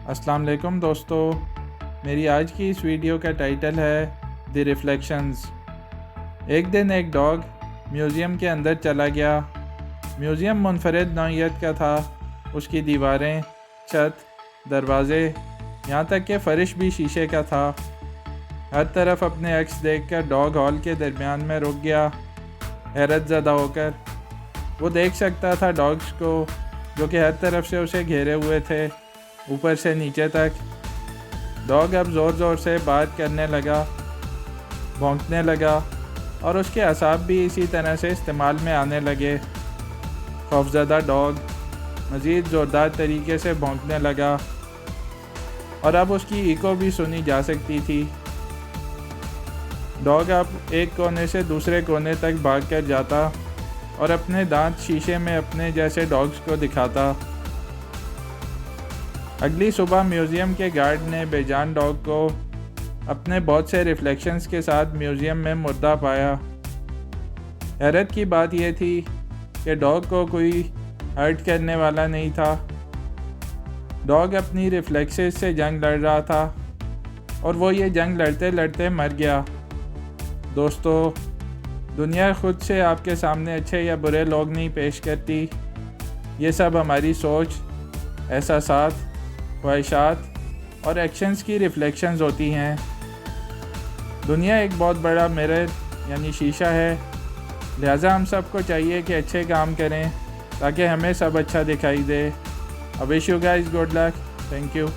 السلام علیکم دوستو، میری آج کی اس ویڈیو کا ٹائٹل ہے دی ریفلیکشنز۔ ایک دن ایک ڈاگ میوزیم کے اندر چلا گیا۔ میوزیم منفرد نوعیت کا تھا۔ اس کی دیواریں، چھت، دروازے، یہاں تک کہ فرش بھی شیشے کا تھا۔ ہر طرف اپنے عکس دیکھ کر ڈاگ ہال کے درمیان میں رک گیا، حیرت زدہ ہو کر۔ وہ دیکھ سکتا تھا ڈاگز کو جو کہ ہر طرف سے اسے گھیرے ہوئے تھے، اوپر سے نیچے تک۔ ڈاگ اب زور زور سے بات کرنے لگا، بھونکنے لگا، اور اس کے اعصاب بھی اسی طرح سے استعمال میں آنے لگے۔ خوفزدہ ڈاگ مزید زوردار طریقے سے بھونکنے لگا، اور اب اس کی ایکو بھی سنی جا سکتی تھی۔ ڈاگ اب ایک کونے سے دوسرے کونے تک بھاگ کر جاتا اور اپنے دانت شیشے میں اپنے جیسے ڈاگز کو دکھاتا۔ اگلی صبح میوزیم کے گارڈ نے بے جان ڈاگ کو اپنے بہت سے ریفلیکشنز کے ساتھ میوزیم میں مردہ پایا۔ حیرت کی بات یہ تھی کہ ڈاگ کو کوئی ہرٹ کرنے والا نہیں تھا۔ ڈاگ اپنی ریفلیکسز سے جنگ لڑ رہا تھا، اور وہ یہ جنگ لڑتے لڑتے مر گیا۔ دوستو، دنیا خود سے آپ کے سامنے اچھے یا برے لوگ نہیں پیش کرتی۔ یہ سب ہماری سوچ، احساسات، خواہشات اور ایکشنز کی ریفلیکشنز ہوتی ہیں۔ دنیا ایک بہت بڑا مرر یعنی شیشہ ہے، لہٰذا ہم سب کو چاہیے کہ اچھے کام کریں تاکہ ہمیں سب اچھا دکھائی دے۔ I wish you guys good luck. Thank you.